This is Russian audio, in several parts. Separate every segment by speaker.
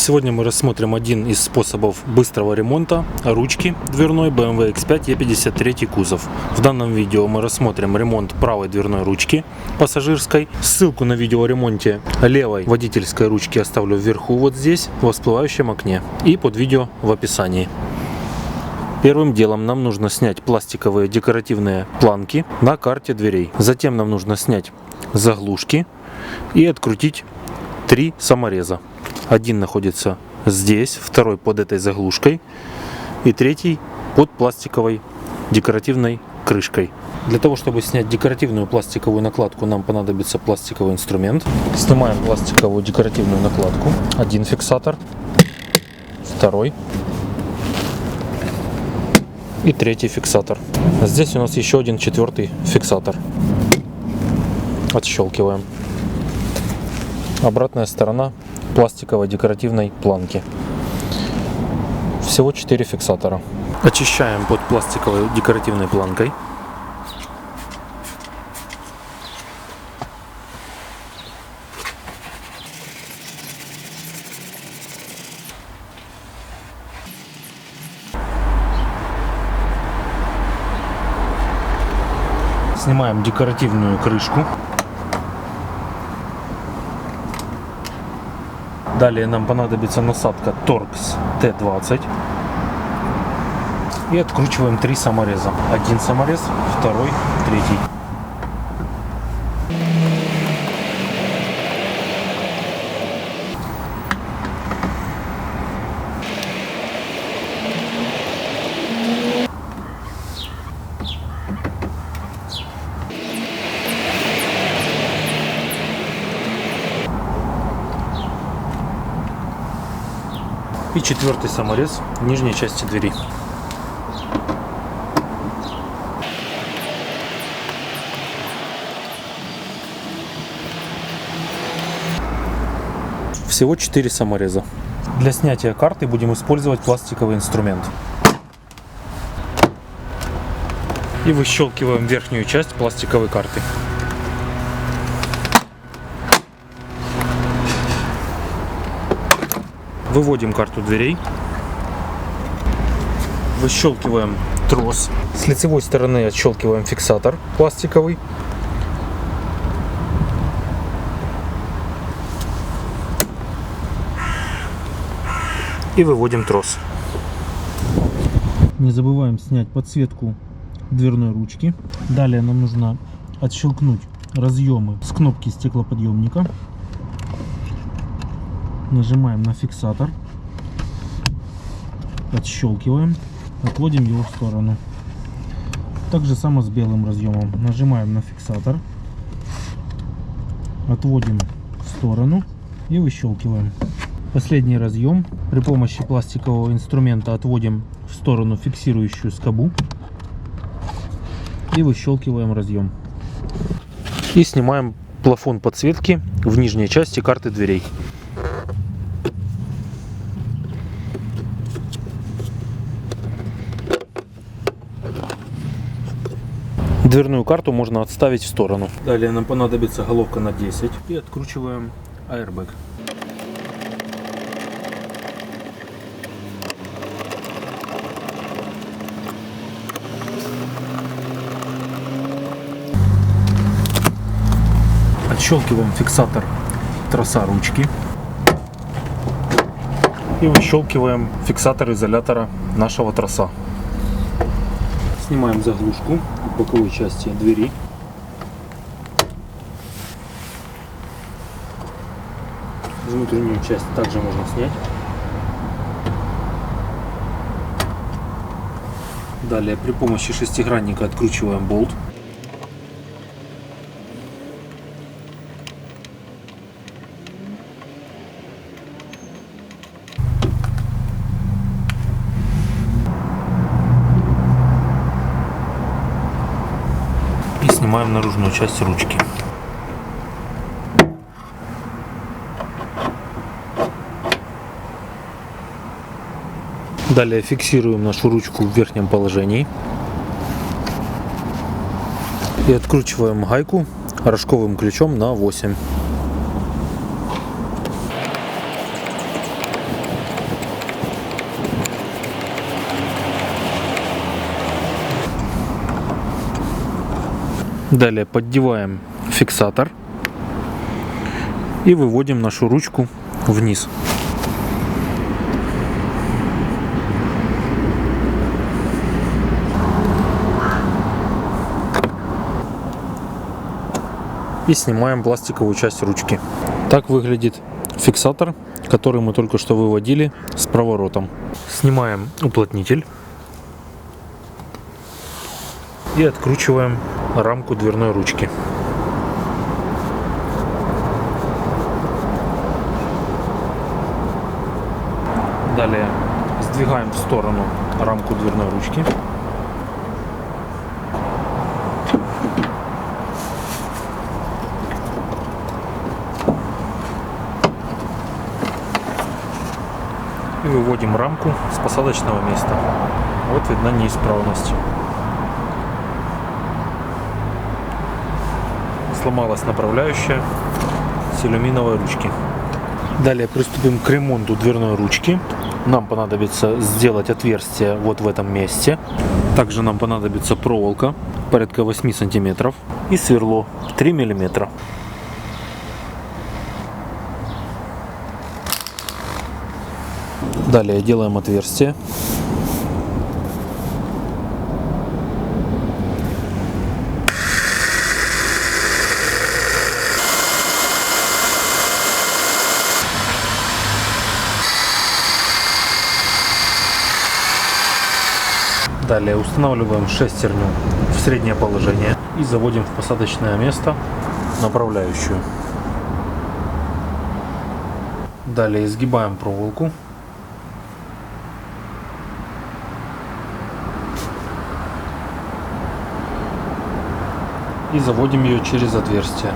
Speaker 1: Сегодня мы рассмотрим один из способов быстрого ремонта ручки дверной BMW X5 E53 кузов. В данном видео мы рассмотрим ремонт правой дверной ручки пассажирской. Ссылку на видео о ремонте левой водительской ручки оставлю вверху вот здесь, в всплывающем окне, и под видео в описании. Первым делом нам нужно снять пластиковые декоративные планки на карте дверей. Затем нам нужно снять заглушки и открутить 3 самореза. Один находится здесь, второй под этой заглушкой и третий под пластиковой декоративной крышкой. Для того, чтобы снять декоративную пластиковую накладку, нам понадобится пластиковый инструмент. Снимаем пластиковую декоративную накладку. Один фиксатор, второй и третий фиксатор. Здесь у нас еще один четвертый фиксатор. Отщелкиваем. Обратная сторона пластиковой декоративной планки. Всего 4 фиксатора. Очищаем под пластиковой декоративной планкой. Снимаем декоративную крышку. Далее нам понадобится насадка Torx T20. И откручиваем 3 самореза. Один саморез, второй, третий. И четвертый саморез в нижней части двери. Всего 4 самореза. Для снятия карты будем использовать пластиковый инструмент. И выщелкиваем верхнюю часть пластиковой карты. Выводим карту дверей. Выщелкиваем трос. С лицевой стороны отщелкиваем фиксатор пластиковый. И выводим трос. Не забываем снять подсветку дверной ручки. Далее нам нужно отщелкнуть разъемы с кнопки стеклоподъемника. Нажимаем на фиксатор, отщелкиваем, отводим его в сторону. Так же само с белым разъемом. Нажимаем на фиксатор, отводим в сторону и выщелкиваем. Последний разъем. При помощи пластикового инструмента отводим в сторону фиксирующую скобу и выщелкиваем разъем. И снимаем плафон подсветки в нижней части карты дверей. Дверную карту можно отставить в сторону. Далее нам понадобится головка на 10 и откручиваем аэрбэг. Отщелкиваем фиксатор троса ручки и выщелкиваем фиксатор изолятора нашего троса. Снимаем заглушку в боковой части двери. Внутреннюю часть также можно снять. Далее при помощи шестигранника откручиваем болт. Снимаем наружную часть ручки. Далее фиксируем нашу ручку в верхнем положении и откручиваем гайку рожковым ключом на 8. Далее поддеваем фиксатор и выводим нашу ручку вниз. И снимаем пластиковую часть ручки. Так выглядит фиксатор, который мы только что выводили с проворотом. Снимаем уплотнитель и откручиваем рамку дверной ручки. Далее сдвигаем в сторону рамку дверной ручки. И выводим рамку с посадочного места. Вот видна неисправность. Сломалась направляющая с алюминиевой ручки. Далее приступим к ремонту дверной ручки. Нам понадобится сделать отверстие вот в этом месте. Также нам понадобится проволока порядка 8 сантиметров и сверло 3 миллиметра. Далее делаем отверстие. Далее устанавливаем шестерню в среднее положение и заводим в посадочное место направляющую. Далее изгибаем проволоку. И заводим ее через отверстие.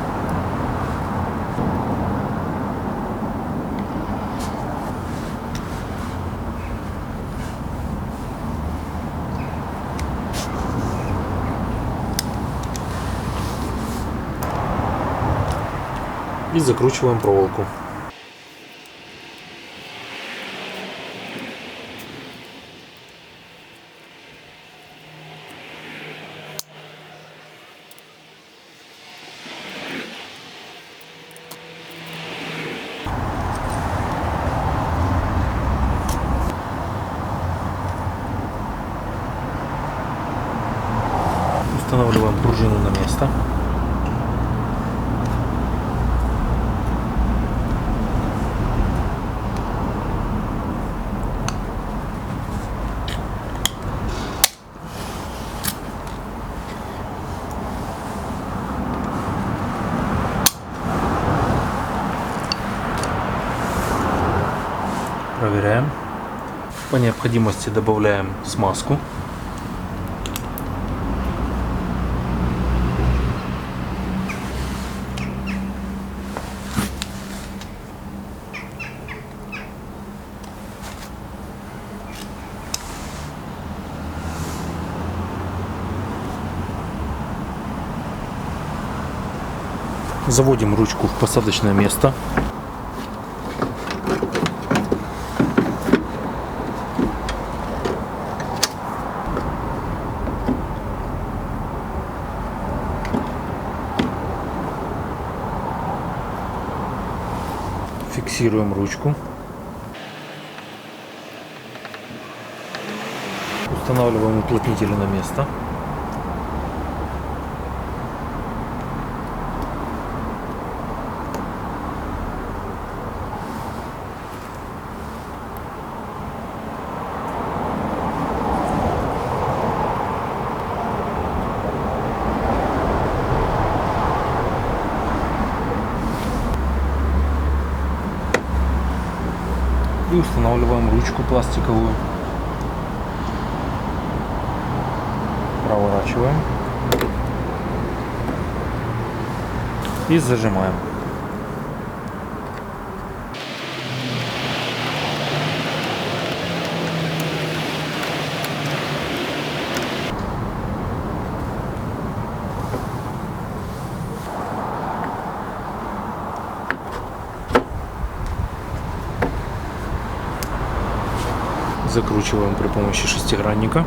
Speaker 1: И закручиваем проволоку. Устанавливаем пружину на место. Проверяем. По необходимости добавляем смазку. Заводим ручку в посадочное место. Фиксируем ручку. Устанавливаем уплотнители на место. И устанавливаем ручку пластиковую. Проворачиваем. И зажимаем. Закручиваем при помощи шестигранника.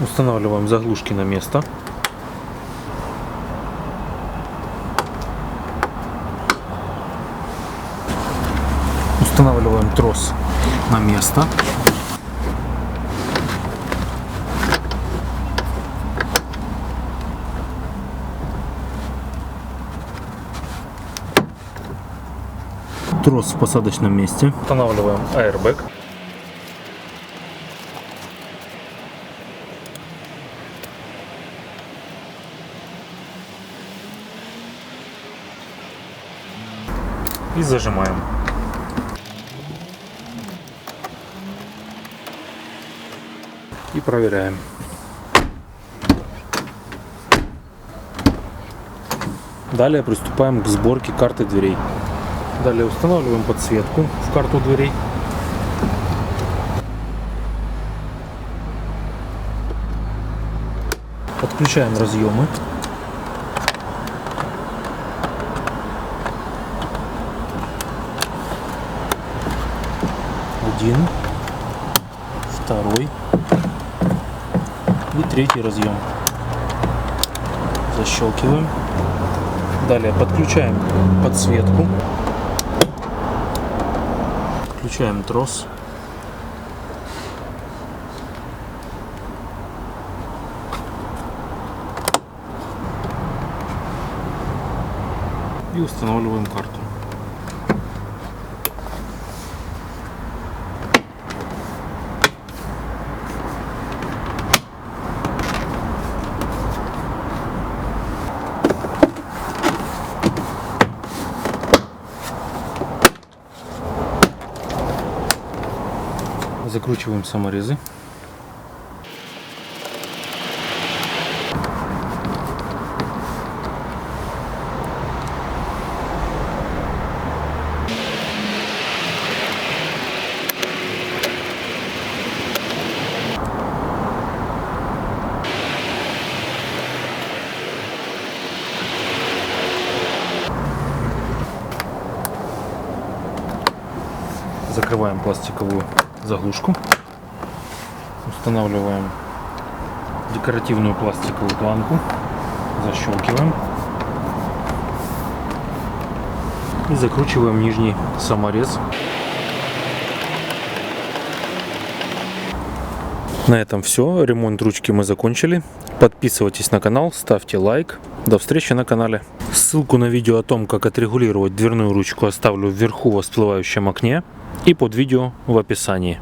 Speaker 1: Устанавливаем заглушки на место. Устанавливаем трос на место. Трос в посадочном месте. Устанавливаем аэрбэк. И зажимаем. И проверяем. Далее приступаем к сборке карты дверей. Далее устанавливаем подсветку в карту дверей. Подключаем разъемы. Один, второй и третий разъем. Защелкиваем. Далее подключаем подсветку. Включаем трос. И устанавливаем карту. Закручиваем саморезы. Закрываем пластиковую заглушку. Устанавливаем декоративную пластиковую планку. Защелкиваем. И закручиваем нижний саморез. На этом все. Ремонт ручки мы закончили. Подписывайтесь на канал, ставьте лайк. До встречи на канале. Ссылку на видео о том, как отрегулировать дверную ручку, оставлю вверху во всплывающем окне и под видео в описании.